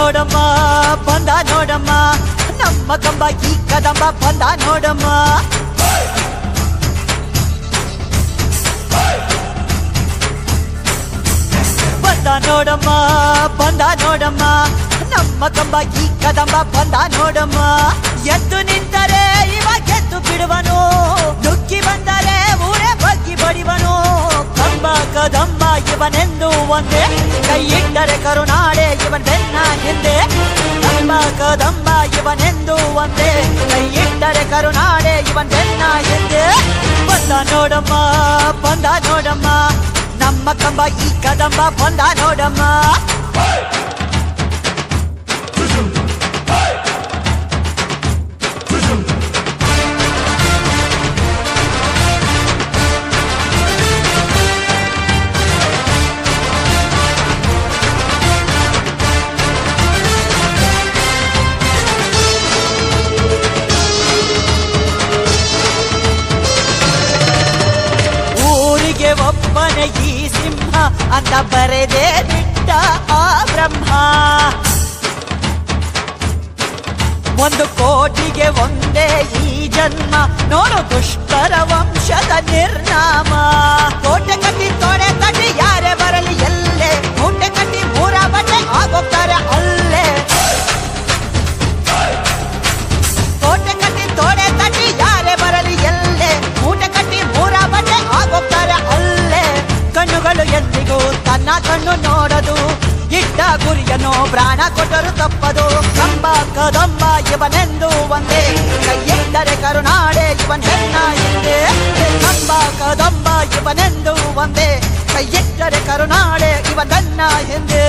ನೋಡಮ್ಮ ಬಂದ ನೋಡಮ್ಮ ನಮ್ಮ ಕಂಬ ಈ ಕದಂಬ ಬಂದ ನೋಡಮ್ಮ ಬಂದ ನೋಡಮ್ಮ ಬಂದ ನೋಡಮ್ಮ ನಮ್ಮ ಕಂಬ ಈ ಕದಂಬ ಬಂದ ನೋಡಮ್ಮ ಎದ್ದು ನಿಂತರೆ ಇವ ಗೆದ್ದು ಬಿಡುವನು ನುಗ್ಗಿ ಬಂದರೆ ಊರೇ ಬಗ್ಗಿ ಬಡಿವನು ಕಂಬ ಕದಂಬ ಇವನೆಂದು ಒಂದೇ ಕೈ ಇಟ್ಟರೆ ಕರುನಾಡೆ ಇವನ್ ಬೆನ್ನ ಹಿಂದೆ ಕಂಬ ಕದಂಬ ಇವನೆಂದು ಒಂದೇ ಕೈ ಇಟ್ಟರೆ ಕರುನಾಡೆ ಇವನ್ ಬೆನ್ನ ಹಿಂದೆ ಬಂದ ನೋಡಮ್ಮ ಬಂದ ನೋಡಮ್ಮ ನಮ್ಮ ಕಂಬ ಈ ಕದಂಬ ಬಂದ ನೋಡಮ್ಮ ಒಬ್ಬನೇ ಈ ಸಿಂಹ ಅಂತ ಬರೆದೇ ಬಿಟ್ಟ ಆ ಬ್ರಹ್ಮ 1 ಕೋಟಿಗೆ ಒಂದೇ ಈ ಜನ್ಮ ನೋಡು ದುಷ್ಟರ ವಂಶದ ನಿರ್ನಾಮ ಕೋಟೆ ಕಟ್ಟಿ ತೊಡೆ ತಟ್ಟಿ ಯಾರೇ ಬರಲಿ ಎಲ್ಲೇ ಮೂಟೆ ಕಟ್ಟಿ 3 ಬಟ್ಟೆ ಆಗೋಗ್ತಾರೆ ಅಲ್ಲೇ ಕೋಟೆ ಕಟ್ಟಿ ತೊಡೆ ತಟ್ಟಿ ಯಾರೇ ಬರಲಿ ಎಲ್ಲೇ ಮೂಟೆ ಕಟ್ಟಿ 3 ಬಟ್ಟೆ ಆಗೋಗ್ತಾರೆ ಅಲ್ಲೇ ಕಣ್ಣುಗಳು ಎಂದಿಗೂ ತನ್ನ ಕಣ್ಣು ನೋಡದು ಇಟ್ಟ ಗುರಿಯನ್ನು ಪ್ರಾಣ ಕೊಟ್ಟರು ತಪ್ಪದು ಕಂಬ ಕದಂಬ ಇವನೆಂದು ಒಂದೇ ಕೈ ಇಟ್ಟರೆ ಕರುನಾಡೆ ಇವನ್ ಬೆನ್ನ ಹಿಂದೆ ಕಂಬ ಕದಂಬ ಇವನೆಂದು ಒಂದೇ ಕೈ ಇಟ್ಟರೆ ಕರುನಾಡೆ ಇವನ್ ಬೆನ್ನ ಹಿಂದೆ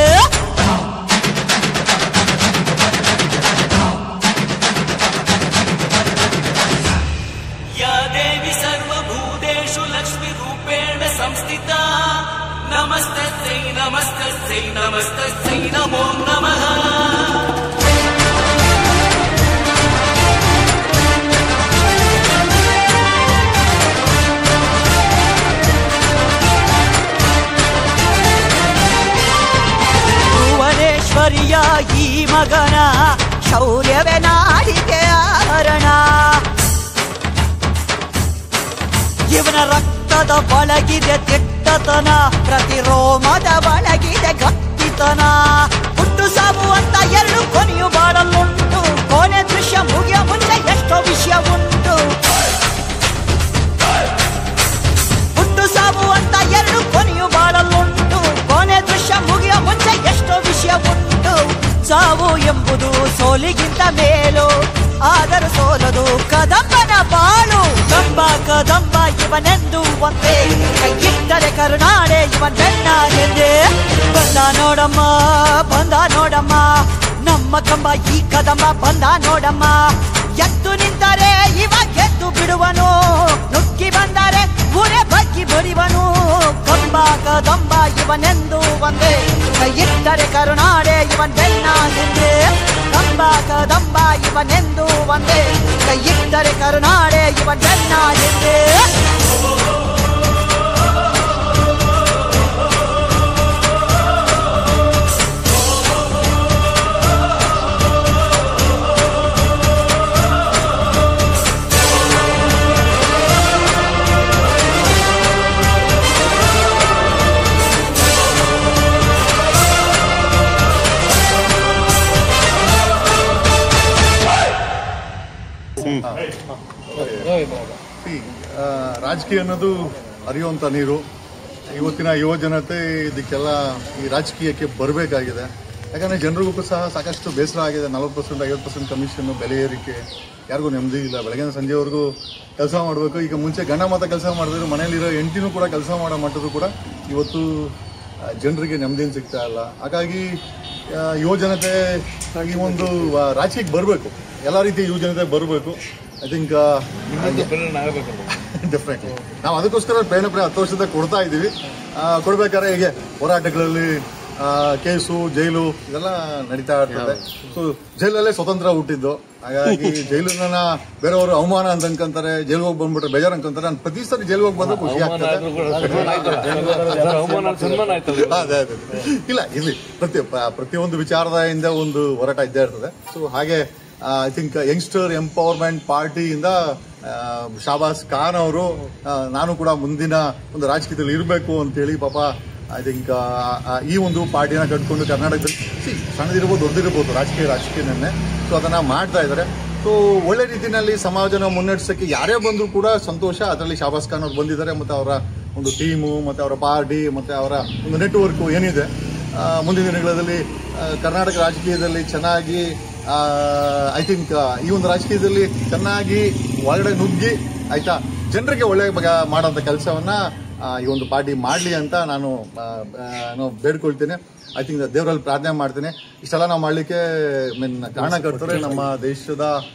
ದೇವಿ ಸರ್ವಭೂತೇಷು ಲಕ್ಷ್ಮೀ ರೂಪೇಣ ಸಂಸ್ಥಿತಾ ನಮಸ್ತಸ್ಯೈ ನಮಸ್ತಸ್ಯೈ ನಮಸ್ತಸ್ಯೈ ನಮೋ ನಮಃ ಭುವನೇಶ್ವರಿಯ ಈ ಮಗನ ಶೌರ್ಯವೇ ನಾಡಿಗೆ ಆಭರಣ ಇವನ ರಕ್ತದ ಒಳಗಿದೆ ದಿಟ್ಟತನ ಪ್ರತಿ ರೋಮದ ಒಳಗಿದೆ ಗಟ್ಟಿತನ ಹುಟ್ಟು ಸಾವು ಅಂತ 2 ಕೊನೆಯು ಬಾಳಲುಂಟು ಕೊನೆ ದೃಶ್ಯ ಮುಗಿಯ ಮುಂಚೆ ಎಷ್ಟೋ ವಿಷಯ ಉಂಟು ಹುಟ್ಟು ಸಾವು ಅಂತ 2 ಕೊನೆಯು ಬಾಳಲುಂಟು ಕೊನೆ ದೃಶ್ಯ ಮುಗಿಯ ಮುಂಚೆ ಎಷ್ಟೋ ವಿಷಯ ಉಂಟು ಸಾವು ಎಂಬುದು ಸೋಲಿಗಿಂತ ಮೇಲು ಆದರೂ ಸೋಲದು ಕದಂಬನ ಬಾಳು ಕಂಬ ಕದಂಬ ಇವನೆಂದು ಒಂದೇ ಕೈ ಇಟ್ಟರೆ ಕರುನಾಡೆ ಇವನ್ ಬೆನ್ನ ಹಿಂದೆ ಬಂದ ನೋಡಮ್ಮ ಬಂದ ನೋಡಮ್ಮ ನಮ್ಮ ಕಂಬ ಈ ಕದಂಬ ಬಂದ ನೋಡಮ್ಮ ಎದ್ದು ನಿಂತರೆ ಇವ ಗೆದ್ದು ಬಿಡುವನು ನುಗ್ಗಿ ಬಂದರೆ ಊರೇ ಬಗ್ಗಿ ಬಡಿವನು ಕಂಬ ಕದಂಬ ಇವನೆಂದು ಒಂದೇ ಕೈ ಇಟ್ಟರೆ ಕರುನಾಡೆ ಇವನ್ ಬೆನ್ನ ಹಿಂದೆ ಕಂಬ ಕದಂಬ ಇವನೆಂದು ಒಂದೇ ಕೈ ಇಟ್ಟರೆ ಕರುನಾಡೆ ಇವನ್ ಬೆನ್ನ ಹಿಂದೆ ರಾಜಕೀಯ ಅನ್ನೋದು ಹರಿಯುವಂಥ ನೀರು. ಇವತ್ತಿನ ಯುವ ಜನತೆ ಇದಕ್ಕೆಲ್ಲ ಈ ರಾಜಕೀಯಕ್ಕೆ ಬರಬೇಕಾಗಿದೆ. ಯಾಕಂದರೆ ಜನರಿಗೂ ಸಹ ಸಾಕಷ್ಟು ಬೇಸರ ಆಗಿದೆ. 40% 50% ಕಮಿಷನ್ನು, ಬೆಲೆ ಏರಿಕೆ, ಯಾರಿಗೂ ನೆಮ್ಮದಿ ಇಲ್ಲ. ಬೆಳಗಿನ ಸಂಜೆವರೆಗೂ ಕೆಲಸ ಮಾಡಬೇಕು. ಈಗ ಮುಂಚೆ ಗಂಡ ಮಾತ್ರ ಕೆಲಸ ಮಾಡಿದ್ರು, ಮನೆಯಲ್ಲಿರೋ ಹೆಂಡತಿನೂ ಕೂಡ ಕೆಲಸ ಮಾಡೋ ಮಟ್ಟದ್ದು ಕೂಡ ಇವತ್ತು ಜನರಿಗೆ ನೆಮ್ಮದಿನ ಸಿಗ್ತಾ ಇಲ್ಲ. ಹಾಗಾಗಿ ಯುವ ಜನತೆ ಈ ಒಂದು ರಾಜಕೀಯಕ್ಕೆ ಬರಬೇಕು. ಎಲ್ಲ ರೀತಿಯ ಯುವ ಜನತೆ ಬರಬೇಕು. ಐ ಥಿಂಕ್ ಡೆಫಿನೆಟ್ಲಿ ನಾವು ಅದಕ್ಕೋಸ್ಕರ ಪ್ರೇರಣೆ 10 ವರ್ಷದ ಕೊಡ್ತಾ ಇದ್ದೀವಿ. ಕೊಡಬೇಕಾದ್ರೆ ಹೀಗೆ ಹೋರಾಟಗಳಲ್ಲಿ ಕೇಸು, ಜೈಲು ಇದೆಲ್ಲ ನಡೀತಾ ಇರ್ತದೆ. ಸೊ ಜೈಲಲ್ಲೇ ಸ್ವತಂತ್ರ ಹುಟ್ಟಿದ್ದು, ಹಾಗಾಗಿ ಜೈಲನ್ನ ಬೇರೆಯವರು ಅವಮಾನ ಅಂತ ಅನ್ಕೊಂತಾರೆ, ಜೈಲಿಗೆ ಹೋಗಿ ಬಂದ್ಬಿಟ್ರೆ ಬೇಜಾರು ಅನ್ಕೊಂತಾರೆ. ನಾನು ಪ್ರತಿ ಸರಿ ಜೈಲಿಗೆ ಹೋಗಿ ಬಂದ್ರೆ ಖುಷಿ ಆಗ್ತದೆ. ಅದೇ ಇಲ್ಲ, ಇಲ್ಲಿ ಪ್ರತಿಯೊಂದು ವಿಚಾರದ ಹಿಂದೆ ಒಂದು ಹೋರಾಟ ಇದ್ದೇ ಇರ್ತದೆ. ಸೊ ಹಾಗೆ ಐ ಥಿಂಕ್ ಯಂಗ್ಸ್ಟರ್ ಎಂಪವರ್ಮೆಂಟ್ ಪಾರ್ಟಿಯಿಂದ ಶಾಬಾಸ್ ಖಾನ್ ಅವರು ನಾನು ಕೂಡ ಮುಂದಿನ ಒಂದು ರಾಜಕೀಯದಲ್ಲಿ ಇರಬೇಕು ಅಂತೇಳಿ ಪಾಪ ಐ ಥಿಂಕ್ ಈ ಒಂದು ಪಾರ್ಟಿನ ಕಟ್ಕೊಂಡು ಕರ್ನಾಟಕದಲ್ಲಿ ಸಣ್ಣದಿರ್ಬೋದು ದೊಡ್ಡದಿರ್ಬೋದು ರಾಜಕೀಯನೇ ಸೊ ಅದನ್ನ ಮಾಡ್ತಾ ಇದ್ದಾರೆ. ಸೊ ಒಳ್ಳೆ ರೀತಿಯಲ್ಲಿ ಸಮಾಜನ ಮುನ್ನಡೆಸಕ್ಕೆ ಯಾರೇ ಬಂದರೂ ಕೂಡ ಸಂತೋಷ. ಅದರಲ್ಲಿ ಶಾಬಾಸ್ ಖಾನ್ ಅವರು ಬಂದಿದ್ದಾರೆ, ಮತ್ತೆ ಅವರ ಒಂದು ಟೀಮು, ಮತ್ತೆ ಅವರ ಪಾರ್ಟಿ, ಮತ್ತೆ ಅವರ ಒಂದು ನೆಟ್ವರ್ಕು ಏನಿದೆ ಮುಂದಿನ ದಿನಗಳಲ್ಲಿ ಕರ್ನಾಟಕ ರಾಜಕೀಯದಲ್ಲಿ ಚೆನ್ನಾಗಿ ಐ ಥಿಂಕ್ ಈ ಒಂದು ರಾಜಕೀಯದಲ್ಲಿ ಚೆನ್ನಾಗಿ ಒಳಗಡೆ ನುಗ್ಗಿ ಆಯ್ತಾ ಜನರಿಗೆ ಒಳ್ಳೆ ಮಾಡೋಂಥ ಕೆಲಸವನ್ನ ಈ ಒಂದು ಪಾರ್ಟಿ ಮಾಡಲಿ ಅಂತ ನಾನು ಬೇಡ್ಕೊಳ್ತೇನೆ. ಐ ಥಿಂಕ್ ದೇವರಲ್ಲಿ ಪ್ರಾರ್ಥನೆ ಮಾಡ್ತೇನೆ. ಇಷ್ಟೆಲ್ಲ ನಾವು ಮಾಡಲಿಕ್ಕೆ ಕಾರಣಕರ್ತರೆ ನಮ್ಮ ದೇಶದ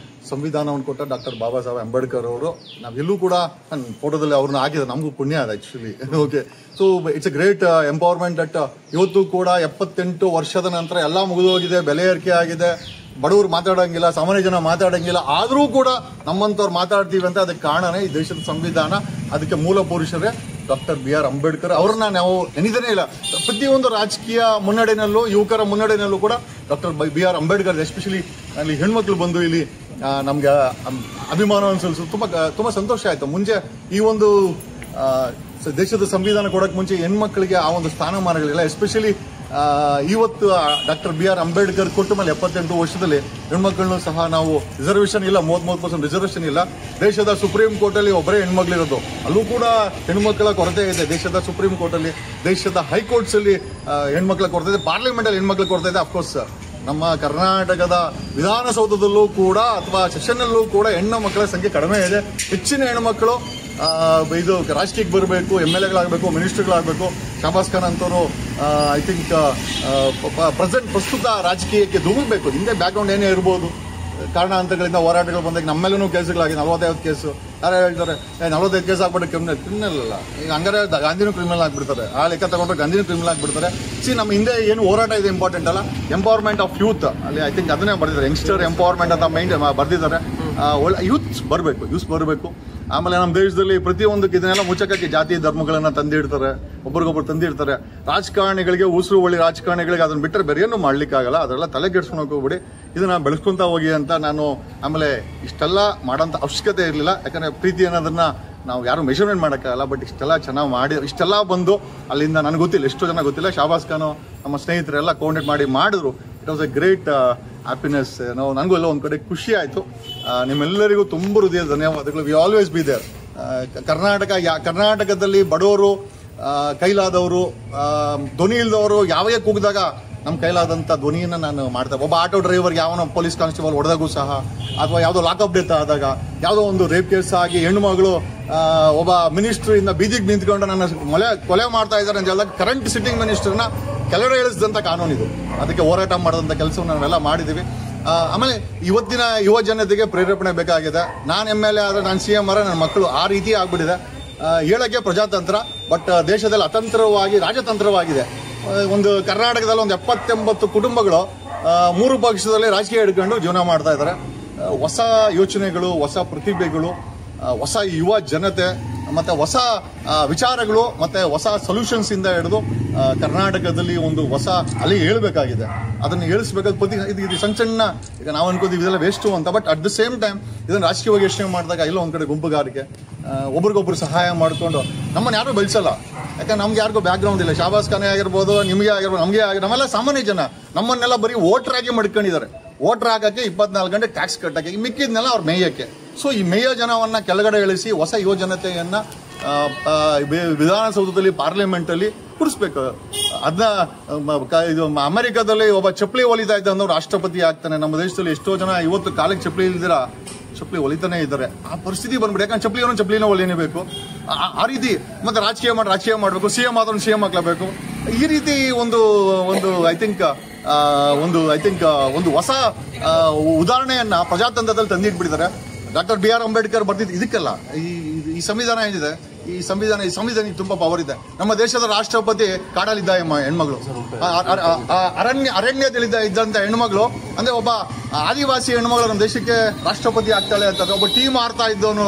ಸಂವಿಧಾನವನ್ನು ಕೊಟ್ಟ ಡಾಕ್ಟರ್ ಬಾಬಾ ಸಾಹೇಬ್ ಅಂಬೇಡ್ಕರ್ ಅವರು. ನಾವೆಲ್ಲೂ ಕೂಡ ನನ್ನ ಫೋಟೋದಲ್ಲಿ ಅವ್ರನ್ನ ಹಾಕಿದ್ರೆ ನಮಗೂ ಪುಣ್ಯ ಅದ actually. Okay, so it's A great empowerment that ಇವತ್ತು ಕೂಡ 78 ವರ್ಷದ ನಂತರ ಎಲ್ಲ ಮುಗಿದೋಗಿದೆ, ಬೆಲೆ ಏರಿಕೆ ಆಗಿದೆ, ಬಡವರು ಮಾತಾಡಂಗಿಲ್ಲ, ಸಾಮಾನ್ಯ ಜನ ಮಾತಾಡಂಗಿಲ್ಲ, ಆದರೂ ಕೂಡ ನಮ್ಮಂತವ್ರು ಮಾತಾಡ್ತೀವಿ ಅಂತ ಅದಕ್ಕೆ ಕಾರಣನೇ ಈ ದೇಶದ ಸಂವಿಧಾನ. ಅದಕ್ಕೆ ಮೂಲ ಪುರುಷರೇ ಡಾಕ್ಟರ್ BR ಅಂಬೇಡ್ಕರ್. ಅವ್ರನ್ನ ನಾವು ನೆನೆದೇ ಇಲ್ಲ. ಪ್ರತಿಯೊಂದು ರಾಜಕೀಯ ಮುನ್ನಡೆನಲ್ಲೂ, ಯುವಕರ ಮುನ್ನಡೆನಲ್ಲೂ ಕೂಡ ಡಾಕ್ಟರ್ BR ಅಂಬೇಡ್ಕರ್, ಎಸ್ಪೆಷಲಿ ಅಲ್ಲಿ ಹೆಣ್ಮಕ್ಳು ಬಂದು ಇಲ್ಲಿ ನಮ್ಗೆ ಅಭಿಮಾನವನ್ನು ಸಲ್ಲಿಸೋದು ತುಂಬಾ ಸಂತೋಷ ಆಯ್ತು. ಮುಂಚೆ ಈ ಒಂದು ದೇಶದ ಸಂವಿಧಾನ ಕೊಡಕ್ ಮುಂಚೆ ಹೆಣ್ಮಕ್ಳಿಗೆ ಆ ಒಂದು ಸ್ಥಾನಮಾನಗಳಿಲ್ಲ. ಎಸ್ಪೆಷಲಿ ಇವತ್ತು ಡಾಕ್ಟರ್ BR ಅಂಬೇಡ್ಕರ್ ಕೊಟ್ಟ ಮೇಲೆ 78 ವರ್ಷದಲ್ಲಿ ಹೆಣ್ಮಕ್ಳನ್ನು ಸಹ ನಾವು ರಿಸರ್ವೇಷನ್ ಇಲ್ಲ, 33% ರಿಸರ್ವೇಷನ್ ಇಲ್ಲ. ದೇಶದ ಸುಪ್ರೀಂ ಕೋರ್ಟ್ ಅಲ್ಲಿ ಒಬ್ಬರೇ ಹೆಣ್ಮಕ್ಳಿರೋದು, ಅಲ್ಲೂ ಕೂಡ ಹೆಣ್ಮಕ್ಳ ಕೊರತೆ ಇದೆ. ದೇಶದ ಸುಪ್ರೀಂ ಕೋರ್ಟ್ ಅಲ್ಲಿ, ದೇಶದ ಹೈಕೋರ್ಟ್ಸ್ ಅಲ್ಲಿ ಹೆಣ್ಮಕ್ಳ ಕೊರತೆ ಇದೆ, ಪಾರ್ಲಿಮೆಂಟ್ ಅಲ್ಲಿ ಹೆಣ್ಮಕ್ಳ ಕೊರತೆ ಇದೆ. ಅಫ್ಕೋರ್ಸ್ ನಮ್ಮ ಕರ್ನಾಟಕದ ವಿಧಾನಸೌಧದಲ್ಲೂ ಕೂಡ ಅಥವಾ ಸೆಷನ್ನಲ್ಲೂ ಕೂಡ ಹೆಣ್ಣು ಮಕ್ಕಳ ಸಂಖ್ಯೆ ಕಡಿಮೆ ಇದೆ. ಹೆಚ್ಚಿನ ಹೆಣ್ಮಕ್ಳು ಇದು ರಾಜಕೀಯಕ್ಕೆ ಬರಬೇಕು, MLAಗಳಾಗಬೇಕು, ಮಿನಿಸ್ಟರ್ಗಳಾಗಬೇಕು. ಶಾಬಾಸ್ ಖಾನ್ ಅಂತವರು ಐ ಥಿಂಕ್ ಪ್ರಸ್ತುತ ರಾಜಕೀಯಕ್ಕೆ ಧುಮುಕಬೇಕು. ಹಿಂದೆ ಬ್ಯಾಕ್ಗ್ರೌಂಡ್ ಏನೇ ಇರ್ಬೋದು, ಕಾರಣಾಂತರಗಳಿಂದ ಹೋರಾಟಗಳು ಬಂದಾಗ ನಮ್ಮೆಲ್ಲೂ ಕೇಸುಗಳಾಗಿ 45 ಕೇಸು. ಯಾರು ಹೇಳ್ತಾರೆ 45 ಕೇಸ್ ಆಗ್ಬಿಟ್ಟು ಕ್ರಿಮಿನಲ್ ಅಲ್ಲ, ಈಗ ಹಂಗಾರೆ ಗಾಂಧಿನೂ ಕ್ರಿಮಿನಲ್ ಆಗ್ಬಿಡ್ತಾರೆ. ಆ ಲೆಕ್ಕ ತಗೊಂಡ್ರೆ ಗಾಂಧಿನೂ ಕ್ರಿಮಿನಲ್ ಆಗ್ಬಿಡ್ತಾರೆ. ನಮ್ಮ ಹಿಂದೆ ಏನು ಹೋರಾಟ ಇದೆ ಇಂಪಾರ್ಟೆಂಟ್ ಅಲ್ಲ, ಎಂಪವರ್ಮೆಂಟ್ ಆಫ್ ಯೂತ್ ಅಲ್ಲಿ ಐ ಥಿಂಕ್ ಅದನ್ನೇ ಬರ್ದಿದ್ದಾರೆ. ಯಂಗ್ಸ್ಟರ್ ಎಂಪವರ್ಮೆಂಟ್ ಅಂತ ಬರ್ದಿದ್ದಾರೆ. ಒಳ್ಳೆ ಯೂತ್ಸ್ ಬರಬೇಕು. ಆಮೇಲೆ ನಮ್ಮ ದೇಶದಲ್ಲಿ ಪ್ರತಿಯೊಂದಕ್ಕೆ ಇದನ್ನೆಲ್ಲ ಮುಚ್ಚಕ್ಕೆ ಜಾತಿ ಧರ್ಮಗಳನ್ನ ತಂದಿಡ್ತಾರೆ, ಒಬ್ರಿಗೊಬ್ರು ತಂದಿಡ್ತಾರೆ. ರಾಜಕಾರಣಿಗಳಿಗೆ ಉಸಿರು ಒಳ್ಳೆ ರಾಜಕಾರಣಿಗಳಿಗೆ ಅದನ್ನ ಬಿಟ್ಟರೆ ಬೇರೆ ಏನು ಮಾಡ್ಲಿಕ್ಕಾಗಲ್ಲ. ಅದೆಲ್ಲ ತಲೆ ಕೆಡ್ಸ್ಕೊಳಕ್ ಹೋಗ್ಬಿಡಿ, ಇದನ್ನ ಬೆಳೆಸ್ಕೊಂತ ಹೋಗಿ ಅಂತ ನಾನು. ಆಮೇಲೆ ಇಷ್ಟೆಲ್ಲ ಮಾಡೋಂಥ ಅವಶ್ಯಕತೆ ಇರಲಿಲ್ಲ, ಯಾಕಂದ್ರೆ ಪ್ರೀತಿ ಅನ್ನೋದನ್ನ ನಾವು ಯಾರು ಮೆಷರ್ಮೆಂಟ್ ಮಾಡೋಕ್ಕಾಗಲ್ಲ. ಬಟ್ ಇಷ್ಟೆಲ್ಲ ಚೆನ್ನಾಗಿ ಮಾಡಿ, ಇಷ್ಟೆಲ್ಲ ಬಂದು ಅಲ್ಲಿಂದ ನನಗೆ ಗೊತ್ತಿಲ್ಲ, ಎಷ್ಟೋ ಜನ ಗೊತ್ತಿಲ್ಲ. ಶಾಬಾಸ್ ಖಾನ್ ನಮ್ಮ ಸ್ನೇಹಿತರೆಲ್ಲ ಕೋಆರ್ಡಿನೇಟ್ ಮಾಡಿ ಮಾಡಿದ್ರು. It was A great happiness. ನನಗೂ ಎಲ್ಲ ಒಂದು ಕಡೆ ಖುಷಿ ಆಯಿತು. ನಿಮ್ಮೆಲ್ಲರಿಗೂ ತುಂಬ ಹೃದಯದ ಧನ್ಯವಾದಗಳು. We always be there. ಕರ್ನಾಟಕದಲ್ಲಿ ಬಡವರು, ಕೈಲಾದವರು, ಧ್ವನಿ ಇಲ್ದವರು ಯಾವಾಗ ಕೂಗಿದಾಗ ನಮ್ಮ ಕೈಲಾದಂಥ ಧ್ವನಿಯನ್ನು ನಾನು ಮಾಡ್ತೇವೆ. ಒಬ್ಬ ಆಟೋ ಡ್ರೈವರ್ಗೆ ಯಾವನೋ ಪೊಲೀಸ್ ಕಾನ್ಸ್ಟೇಬಲ್ ಹೊಡೆದಾಗೂ ಸಹ, ಅಥವಾ ಯಾವುದೋ ಲಾಕಪ್ ಡೆತ್ ಆದಾಗ, ಯಾವುದೋ ಒಂದು ರೇಪ್ ಕೇಸ್ ಆಗಿ ಹೆಣ್ಣುಮಗಳು ಒಬ್ಬ ಮಿನಿಸ್ಟರ್ ಇಂದ ಬೀದಿಗೆ ನಿಂತ್ಕೊಂಡು ನನ್ನ ಕೊಲೆ ಮಾಡ್ತಾ ಇದ್ದಾರೆ ಅಂತ ಹೇಳಿದಾಗ ಕರೆಂಟ್ ಸಿಟ್ಟಿಂಗ್ ಮಿನಿಸ್ಟರ್ನ ಕೆಳಗಡೆ ಇಳಿಸಿದಂಥ ಕಾನೂನಿದು. ಅದಕ್ಕೆ ಹೋರಾಟ ಮಾಡೋದಂಥ ಕೆಲಸವನ್ನು ನಾವೆಲ್ಲ ಮಾಡಿದ್ದೀವಿ. ಆಮೇಲೆ ಇವತ್ತಿನ ಯುವ ಜನತೆಗೆ ಪ್ರೇರೇಪಣೆ ಬೇಕಾಗಿದೆ. ನಾನು MLA ಆದರೆ, ನಾನು CM ಆದರೆ ನನ್ನ ಮಕ್ಕಳು ಆ ರೀತಿ ಆಗ್ಬಿಟ್ಟಿದೆ. ಹೇಳಕ್ಕೆ ಪ್ರಜಾತಂತ್ರ, ಬಟ್ ದೇಶದಲ್ಲಿ ಅತಂತ್ರವಾಗಿ ರಾಜತಂತ್ರವಾಗಿದೆ. ಒಂದು ಕರ್ನಾಟಕದಲ್ಲಿ ಒಂದು 70-80 ಕುಟುಂಬಗಳು 3 ಪಕ್ಷದಲ್ಲಿ ರಾಜಕೀಯ ಹಿಡ್ಕೊಂಡು ಜೀವನ ಮಾಡ್ತಾ ಇದ್ದಾರೆ. ಹೊಸ ಯೋಚನೆಗಳು, ಹೊಸ ಪ್ರತಿಭೆಗಳು, ಹೊಸ ಯುವ ಜನತೆ, ಮತ್ತೆ ಹೊಸ ವಿಚಾರಗಳು, ಮತ್ತೆ ಹೊಸ ಸೊಲ್ಯೂಷನ್ಸ್ ಇಂದ ಹಿಡಿದು ಕರ್ನಾಟಕದಲ್ಲಿ ಒಂದು ಹೊಸ ಅಲೆ ಹೇಳ್ಬೇಕಾಗಿದೆ. ಅದನ್ನು ಹೇಳಿಸ್ಬೇಕಾದ ಇದು ಸಣ್ಣ ಈಗ ನಾವು ಅನ್ಕೋತೀವಿ ಇದೆಲ್ಲ ವೇಸ್ಟು ಅಂತ. But at the same time ಇದನ್ನು ರಾಜಕೀಯವಾಗಿ ಯೋಚನೆ ಮಾಡಿದಾಗ ಇಲ್ಲ ಒಂದ್ ಕಡೆ ಗುಂಪುಗಾರಿಕೆ, ಒಬ್ರಿಗೊಬ್ರು ಸಹಾಯ ಮಾಡಿಕೊಂಡು ನಮ್ಮನ್ನು ಯಾರು ಬೆಳೆಸಲ್ಲ. ಯಾಕಂದ್ರೆ ನಮ್ಗೆ ಯಾರಿಗೂ ಬ್ಯಾಕ್ ಗ್ರೌಂಡ್ ಇಲ್ಲ. ಶಾಬಾಸ್ ಖಾನ್ ಆಗಿರ್ಬೋದು, ನಿಮಗೆ ಆಗಿರ್ಬೋದು, ನಮಗೆ ಆಗಿರ್ಬೋದು, ನಮ್ಮೆಲ್ಲ ಸಾಮಾನ್ಯ ಜನ. ನಮ್ಮನ್ನೆಲ್ಲ ಬರೀ ವೋಟರ್ ಆಗಿ ಮಾಡ್ಕೊಂಡಿದ್ದಾರೆ. ವೋಟರ್ ಹಾಕಕ್ಕೆ 24 ಗಂಟೆ ಟ್ಯಾಕ್ಸ್ ಕಟ್ಟಕ್ಕೆ, ಮಿಕ್ಕಿದ್ನೆಲ್ಲ ಅವ್ರ ಮೇಯಕ್ಕೆ. ಸೊ ಈ ಮೇಯ ಜನವನ್ನ ಕೆಳಗಡೆ ಇಳಿಸಿ ಹೊಸ ಯುವ ಜನತೆಯನ್ನ ವಿಧಾನಸೌಧದಲ್ಲಿ, ಪಾರ್ಲಿಮೆಂಟ್ ಅಲ್ಲಿ ಕೂರಿಸ್ಬೇಕು. ಅದನ್ನ ಇದು ಅಮೆರಿಕದಲ್ಲಿ ಒಬ್ಬ ಚಪ್ಪಲಿ ಹೊಲಿತಾ ಇದ್ದ ಅನ್ನೋರು ರಾಷ್ಟ್ರಪತಿ ಆಗ್ತಾನೆ. ನಮ್ಮ ದೇಶದಲ್ಲಿ ಎಷ್ಟೋ ಜನ ಇವತ್ತು ಕಾಲಿಗೆ ಚಪ್ಪಲಿ ಇಲ್ದಿರ ಚಪ್ಪಲಿ ಹೊಲಿತಾನೆ ಇದ್ದಾರೆ. ಆ ಪರಿಸ್ಥಿತಿ ಬಂದ್ಬಿಡಿ. ಯಾಕಂದ್ರೆ ಚಪ್ಪಲಿನ ಹೊಲಿಯಬೇಕು. ಆ ರೀತಿ ಮತ್ತೆ ರಾಜಕೀಯ ಮಾಡಬೇಕು. CM ಆದ್ರೂ CM ಹಾಕ್ಲೇಬೇಕು. ಈ ರೀತಿ ಒಂದು ಐ ಥಿಂಕ್ ಒಂದು ಹೊಸ ಉದಾಹರಣೆಯನ್ನ ಪ್ರಜಾತಂತ್ರದಲ್ಲಿ ತಂದಿಟ್ಬಿಟ್ಟಿದ್ದಾರೆ. ಡಾಕ್ಟರ್ BR ಅಂಬೇಡ್ಕರ್ ಬರ್ದಿದ್ದು ಇದಕ್ಕೆಲ್ಲ. ಈ ಸಂವಿಧಾನ ಏನಿದೆ ಈ ಸಂವಿಧಾನ ತುಂಬಾ ಪವರ್ ಇದೆ. ನಮ್ಮ ದೇಶದ ರಾಷ್ಟ್ರಪತಿ ಕಾಡಲ್ಲಿದ್ದ ಹೆಣ್ಮಗಳು, ಅರಣ್ಯದಲ್ಲಿದ್ದ ಇದ್ದಂತ ಹೆಣ್ಮಗಳು, ಅಂದ್ರೆ ಒಬ್ಬ ಆದಿವಾಸಿ ಹೆಣ್ಮಗಳು ನಮ್ಮ ದೇಶಕ್ಕೆ ರಾಷ್ಟ್ರಪತಿ ಆಗ್ತಾಳೆ ಅಂತ, ಒಬ್ಬ ಟೀಮ್ ಆಡ್ತಾ ಇದ್ದವನು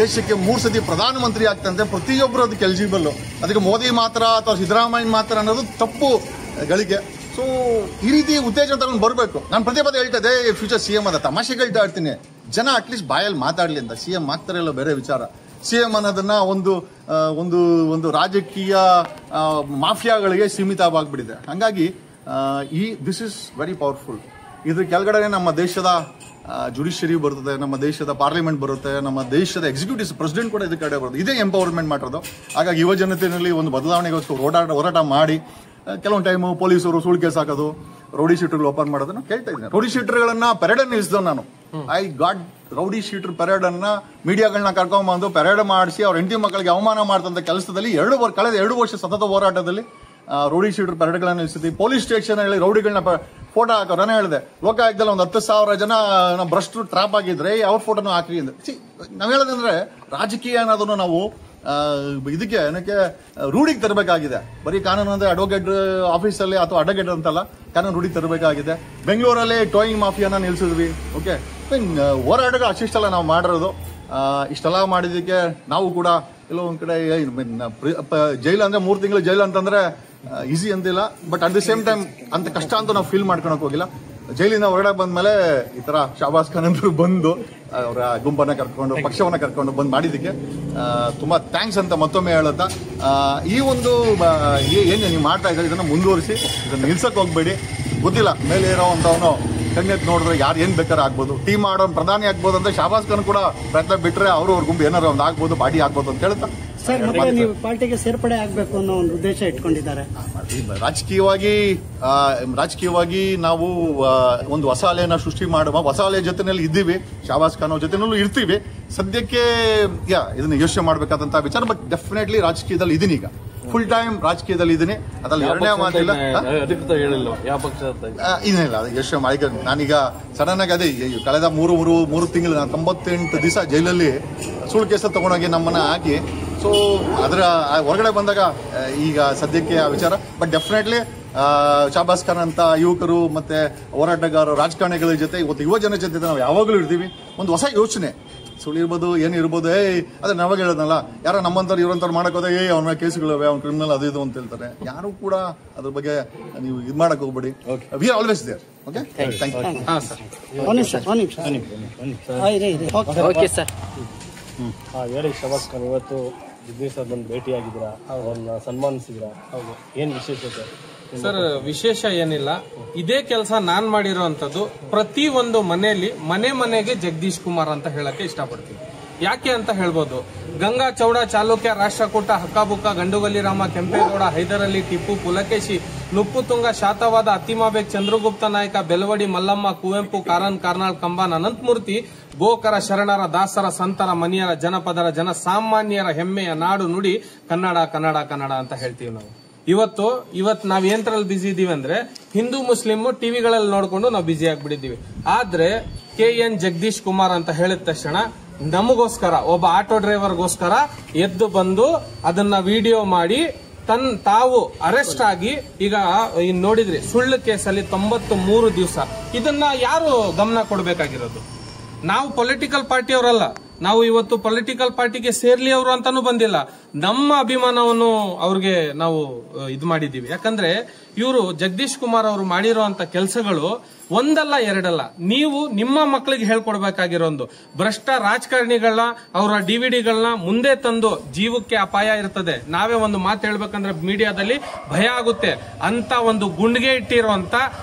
ದೇಶಕ್ಕೆ 3 ಸತಿ ಪ್ರಧಾನಮಂತ್ರಿ ಆಗ್ತಂತೆ. ಪ್ರತಿಯೊಬ್ಬರು ಅದಕ್ಕೆ ಎಲಿಜಿಬಲ್. ಅದಕ್ಕೆ ಮೋದಿ ಮಾತ್ರ ಅಥವಾ ಸಿದ್ದರಾಮಯ್ಯ ಮಾತ್ರ ಅನ್ನೋದು ತಪ್ಪು ಗಳಿಕೆ. ಸೊ ಈ ರೀತಿ ಉತ್ತೇಜನ ತಗೊಂಡು ಬರಬೇಕು. ನಾನು ಪದೇ ಹೇಳ್ತಾ ಇದ್ದೆ ಫ್ಯೂಚರ್ CM ಅದ ತಮಾಷೆಗೆ ಹೇಳ್ತಾ ಇರ್ತೀನಿ, ಜನ ಅಟ್ಲೀಸ್ಟ್ ಬಾಯಲ್ಲಿ ಮಾತಾಡ್ಲಿ ಅಂತ. CM ಆಗ್ತಾರಲ್ಲ ಬೇರೆ ವಿಚಾರ. CM ಅನ್ನೋದನ್ನ ಒಂದು ರಾಜಕೀಯ ಮಾಫಿಯಾಗಳಿಗೆ ಸೀಮಿತವಾಗ್ಬಿಟ್ಟಿದೆ. ಹಾಗಾಗಿ ದಿಸ್ ಇಸ್ ವೆರಿ ಪವರ್ಫುಲ್. ಇದ್ರ ಕೆಳಗಡೆ ನಮ್ಮ ದೇಶದ ಜುಡಿಷಿಯರಿ ಬರ್ತದೆ, ನಮ್ಮ ದೇಶದ ಪಾರ್ಲಿಮೆಂಟ್ ಬರುತ್ತೆ, ನಮ್ಮ ದೇಶದ ಎಕ್ಸಿಕ್ಯೂಟಿವ್ ಪ್ರೆಸಿಡೆಂಟ್ ಕೂಡ ಇದರ ಕಡೆ ಬರುತ್ತೆ. ಇದೇ ಎಂಪವರ್ಮೆಂಟ್ ಮಾಡೋದು. ಹಾಗಾಗಿ ಯುವ ಜನತೆಯಲ್ಲಿ ಒಂದು ಬದಲಾವಣೆಗೋಸ್ಕರ ಹೋರಾಟ ಮಾಡಿ ಕೆಲವೊಂದು ಟೈಮು ಪೊಲೀಸರು ಸುಳ್ಳು ಕೇಸ್ ಹಾಕೋದು, ರೌಡಿ ಶೀಟರ್ಗಳು ಓಪನ್ ಮಾಡೋದನ್ನ ಕೇಳ್ತಾ ಇದ್ದೀನಿ. ರೌಡಿ ಶೀಟರ್ಗಳನ್ನ ಪೆರೇಡ್ ಅನ್ನು ನಿಲ್ಲಿಸಿದವ್ ನಾನು. I got rowdy sheeter parade ಅನ್ನ ಮೀಡಿಯಾಗಳನ್ನ ಕರ್ಕೊಂಡ್ಬಂದು ಪೆರೇಡ್ ಮಾಡಿಸಿ ಅವ್ರ ಹೆಂಡತಿ ಮಕ್ಕಳಿಗೆ ಅವಮಾನ ಮಾಡ್ತಂತ ಕೆಲಸದಲ್ಲಿ ಕಳೆದ 2 ವರ್ಷ ಸತತ ಹೋರಾಟದಲ್ಲಿ ರೌಡಿ ಶೀಟರ್ ಪೆರೇಡ್ಗಳನ್ನ ನಿಲ್ಲಿಸ್ತೀವಿ. ಪೊಲೀಸ್ ಸ್ಟೇಷನ್ ಹೇಳಿ ರೌಡಿಗಳನ್ನ ಫೋಟೋ ಹಾಕೋರು. ನಾನು ಹೇಳಿದೆ ಲೋಕಾಯುಕ್ತದಲ್ಲಿ ಒಂದು 10,000 ಜನ ಭ್ರಷ್ಟರು ಟ್ರಾಪ್ ಆಗಿದ್ರೆ ಅವ್ರ ಫೋಟೋನು ಹಾಕಿ ಅಂತ. ನಾವ್ ಹೇಳೋದಂದ್ರೆ ರಾಜಕೀಯ ಅನ್ನೋದನ್ನು ನಾವು ಏನಕ್ಕೆ ರೂಢಿಗೆ ತರಬೇಕಾಗಿದೆ. ಬರೀ ಕಾನೂನು ಅಂದ್ರೆ ಅಡ್ವೊಕೇಟ್ ಆಫೀಸಲ್ಲಿ ಅಥವಾ ಅಡ್ವೊಕೇಟ್ ಅಂತಲ್ಲ, ಕಾನೂನು ರೂಢಿಗೆ ತರಬೇಕಾಗಿದೆ. ಬೆಂಗಳೂರಲ್ಲಿ ಟೋಯಿಂಗ್ ಮಾಫಿಯಾನ ನಿಲ್ಸಿದ್ವಿ. ಓಕೆ, ಹೋರಾಟಗಳು ಅಷ್ಟಿಷ್ಟಲ್ಲ ನಾವು ಮಾಡಿರೋದು. ಇಷ್ಟೆಲ್ಲ ಮಾಡಿದಕ್ಕೆ ನಾವು ಕೂಡ ಎಲ್ಲೋ ಒಂದ್ ಕಡೆ ಜೈಲು ಅಂದ್ರೆ 3 ತಿಂಗಳು ಜೈಲು ಅಂತಂದ್ರೆ ಈಸಿ ಅಂತಿಲ್ಲ. But at the same time ಅಂತ ಕಷ್ಟ ಅಂತೂ ನಾವು ಫೀಲ್ ಮಾಡ್ಕೊಳಕ್ ಹೋಗಿಲ್ಲ. ಜೈಲಿಂದ ಹೊರಗಡೆ ಬಂದ್ಮೇಲೆ ಈ ತರ ಶಾಬಾಸ್ ಖಾನ್ ಅಂತೂ ಬಂದು ಅವರ ಗುಂಪನ್ನ ಕರ್ಕೊಂಡು ಪಕ್ಷವನ್ನ ಕರ್ಕೊಂಡು ಬಂದ್ ಮಾಡಿದಕ್ಕೆ ತುಂಬಾ ಥ್ಯಾಂಕ್ಸ್ ಅಂತ ಮತ್ತೊಮ್ಮೆ ಹೇಳುತ್ತಾ, ಈ ಒಂದು ಏನ್ ನೀವು ಮಾಡ್ತಾ ಇದ್ದಾರೆ ಇದನ್ನ ಮುಂದುವರಿಸಿ, ಇದನ್ನ ನಿಲ್ಸಕ್ ಹೋಗ್ಬೇಡಿ. ಗೊತ್ತಿಲ್ಲ ಮೇಲೆ ಇರೋವಂಥವನು ಕಣ್ಣೆತ್ ನೋಡಿದ್ರೆ ಯಾರು ಏನ್ ಬೇಕಾದ್ರೆ ಆಗ್ಬೋದು. ಟೀಮ್ ಮಾಡೋನ್ ಪ್ರಧಾನಿ ಆಗ್ಬೋದು ಅಂತ ಶಾಬಾಸ್ ಖಾನ್ ಕೂಡ ಪ್ರಯತ್ನ ಬಿಟ್ರೆ ಅವ್ರ ಗುಂಪು ಏನಾರು ಒಂದು ಆಗ್ಬೋದು, ಬಾಡಿ ಆಗ್ಬೋದು ಅಂತ ಹೇಳ್ತಾ ಸರ್, ಮತ್ತೆ ನೀವು ಪಾರ್ಟಿಗೆ ಸೇರ್ಪಡೆ ಆಗ್ಬೇಕು ಅನ್ನೋ ಒಂದು ಉದ್ದೇಶ ಇಟ್ಕೊಂಡಿದ್ದಾರೆ. ರಾಜಕೀಯವಾಗಿ ನಾವು ಒಂದು ಹೊಸ ಅಲೆಯನ್ನ ಸೃಷ್ಟಿ ಮಾಡುವ, ಹೊಸ ಅಲೆಯ ಜೊತೆನಲ್ಲಿ ಇದ್ದೀವಿ, ಶಾಬಾಸ್ ಖಾನ್ ಅವ್ರ ಜೊತೆನಲ್ಲೂ ಇರ್ತೀವಿ. ಸದ್ಯಕ್ಕೆ ಇದನ್ನ ಯೋಚನೆ ಮಾಡಬೇಕಾದಂತ ವಿಚಾರ. ಬಟ್ ಡೆಫಿನೆಟ್ಲಿ ರಾಜಕೀಯದಲ್ಲಿ ಇದೀನಿ, ಈಗ ಫುಲ್ ಟೈಮ್ ರಾಜಕೀಯದಲ್ಲಿ ಇದೀನಿ. ಅದ್ರಲ್ಲಿ ಎರಡನೇ ಮಾತಿಲ್ಲ, ಏನಿಲ್ಲ ಯೋಚನೆ ಮಾಡಿ. ನಾನೀಗ ಸಡನ್ ಆಗಿ ಅದೇ ಕಳೆದ 3 ತಿಂಗಳು 98 ದಿವಸ ಜೈಲಲ್ಲಿ ಸುಳ್ಳು ಕೇಸ ತಗೊಂಡೋಗಿ ನಮ್ಮನ್ನ ಹಾಕಿ, ಸೊ ಅದರ ಹೊರಗಡೆ ಬಂದಾಗ ಈಗ ಸದ್ಯಕ್ಕೆ ಆ ವಿಚಾರ. ಬಟ್ ಡೆಫಿನೆಟ್ಲಿ ಶಾಬಾಸ್ ಖಾನ್ ಅಂತ ಯುವಕರು ಮತ್ತೆ ಹೋರಾಟಗಾರರು ರಾಜಕಾರಣಿಗಳ ಜೊತೆ ಇವತ್ತು ಯುವ ಜನ ಜೊತೆ ನಾವು ಯಾವಾಗಲೂ ಇರ್ತೀವಿ. ಒಂದು ಹೊಸ ಯೋಚನೆ ಸುಳಿರ್ಬೋದು ಏನಿರ್ಬೋದು. ಅದೇ ನಾವಾಗ ಹೇಳೋದಲ್ಲ, ಯಾರೋ ನಮ್ಮಂತವ್ರು ಇರೋಂಥವ್ರು ಮಾಡಕ್ ಹೋದಾಗ ಅವನ ಕೇಸುಗಳಿವೆ, ಅವ್ನ ಕ್ರಿಮಿನಲ್ ಅದು ಇದು ಅಂತ ಹೇಳ್ತಾರೆ. ಯಾರು ಕೂಡ ಅದ್ರ ಬಗ್ಗೆ ನೀವು ಇದು ಮಾಡಕ್ ಹೋಗ್ಬೇಡಿ. We are always there. Okay, thank you. ಹೇಳಿ ಶಾಬಾಸ್ ಖಾನ್, ಇವತ್ತು ಜಗದೀಶ್ ಸರ್ ಬಂದು ಭೇಟಿಯಾಗಿದ್ದೀರಾ, ಅವ್ರನ್ನ ಸನ್ಮಾನಿಸಿದ್ರಾ, ಹೌದು, ಏನ್ ವಿಶೇಷತೆ? ಸರ್, ವಿಶೇಷ ಏನಿಲ್ಲ. ಇದೇ ಕೆಲಸ ನಾನ್ ಮಾಡಿರೋಂಥದ್ದು. ಪ್ರತಿ ಒಂದು ಮನೆಗೆ ಜಗದೀಶ್ ಕುಮಾರ್ ಅಂತ ಹೇಳಕ್ಕೆ ಇಷ್ಟಪಡ್ತೀನಿ. ಯಾಕೆ ಅಂತ ಹೇಳ್ಬೋದು. ಗಂಗಾ, ಚೌಡ, ಚಾಲುಕ್ಯ, ರಾಷ್ಟ್ರಕೂಟ, ಹಕ್ಕಾಬುಕ್ಕ, ಗಂಡುಗಲಿ ರಾಮ, ಕೆಂಪೇಗೌಡ, ಹೈದರಲಿ, ಟಿಪ್ಪು, ಪುಲಕೇಶಿ, ನುಪ್ಪುತುಂಗ, ಶಾತವಾದ, ಅತ್ತಿಮಾಬೇಗ್, ಚಂದ್ರಗುಪ್ತ ನಾಯಕ, ಬೆಲವಡಿ, ಮಲ್ಲಮ್ಮ, ಕುವೆಂಪು, ಕಾರನ್, ಕಾರ್ನಾಳ್, ಕಂಬಾನ್, ಅನಂತಮೂರ್ತಿ, ಗೋಕರ, ಶರಣರ, ದಾಸರ, ಸಂತರ, ಮನಿಯರ, ಜನಪದರ, ಜನಸಾಮಾನ್ಯರ ಹೆಮ್ಮೆಯ ನಾಡು ನುಡಿ ಕನ್ನಡ ಕನ್ನಡ ಕನ್ನಡ ಅಂತ ಹೇಳ್ತೀವಿ ನಾವು. ಇವತ್ತು ನಾವ್ ಏನ್ರಲ್ಲಿ ಬಿಸಿ ಇದೀವಿ ಅಂದ್ರೆ ಹಿಂದೂ ಮುಸ್ಲಿಂ ಟಿವಿಗಳಲ್ಲಿ ನೋಡ್ಕೊಂಡು ನಾವು ಬಿಸಿ ಆಗ್ಬಿಟ್ಟಿದೀವಿ. ಆದ್ರೆ KN ಜಗದೀಶ್ ಕುಮಾರ್ ಅಂತ ಹೇಳಿದ ತಕ್ಷಣ ನಮಗೋಸ್ಕರ, ಒಬ್ಬ ಆಟೋ ಡ್ರೈವರ್ಗೋಸ್ಕರ ಎದ್ದು ಬಂದು ಅದನ್ನ ವಿಡಿಯೋ ಮಾಡಿ ತಾವು ಅರೆಸ್ಟ್ ಆಗಿ, ಈಗ ನೋಡಿದ್ರಿ ಸುಳ್ಳು ಕೇಸಲ್ಲಿ 93 ದಿವಸ. ಇದನ್ನ ಯಾರು ಗಮನ ಕೊಡಬೇಕಾಗಿರೋದು? ನಾವು ಪೊಲಿಟಿಕಲ್ ಪಾರ್ಟಿಯವರಲ್ಲ. ನಾವು ಇವತ್ತು ಪೊಲಿಟಿಕಲ್ ಪಾರ್ಟಿಗೆ ಸೇರ್ಲಿ ಅವರು ಅಂತಾನು ಬಂದಿಲ್ಲ. ನಮ್ಮ ಅಭಿಮಾನವನ್ನು ಅವ್ರಿಗೆ ನಾವು ಇದು ಮಾಡಿದೀವಿ. ಯಾಕಂದ್ರೆ ಇವರು ಜಗದೀಶ್ ಕುಮಾರ್ ಅವರು ಮಾಡಿರುವಂತ ಕೆಲಸಗಳು ಒಂದಲ್ಲ ಎರಡಲ್ಲ. ನೀವು ನಿಮ್ಮ ಮಕ್ಕಳಿಗೆ ಹೇಳ್ಕೊಡ್ಬೇಕಾಗಿರೋದು, ಭ್ರಷ್ಟ ರಾಜಕಾರಣಿಗಳನ್ನ ಅವರ ಡಿವಿಡಿಗಳನ್ನ ಮುಂದೆ ತಂದು ಜೀವಕ್ಕೆ ಅಪಾಯ ಇರ್ತದೆ. ನಾವೇ ಒಂದು ಮಾತು ಹೇಳ್ಬೇಕಂದ್ರೆ ಮೀಡಿಯಾದಲ್ಲಿ ಭಯ ಆಗುತ್ತೆ ಅಂತ ಒಂದು ಗುಂಡಿಗೆ ಇಟ್ಟಿರುವಂತ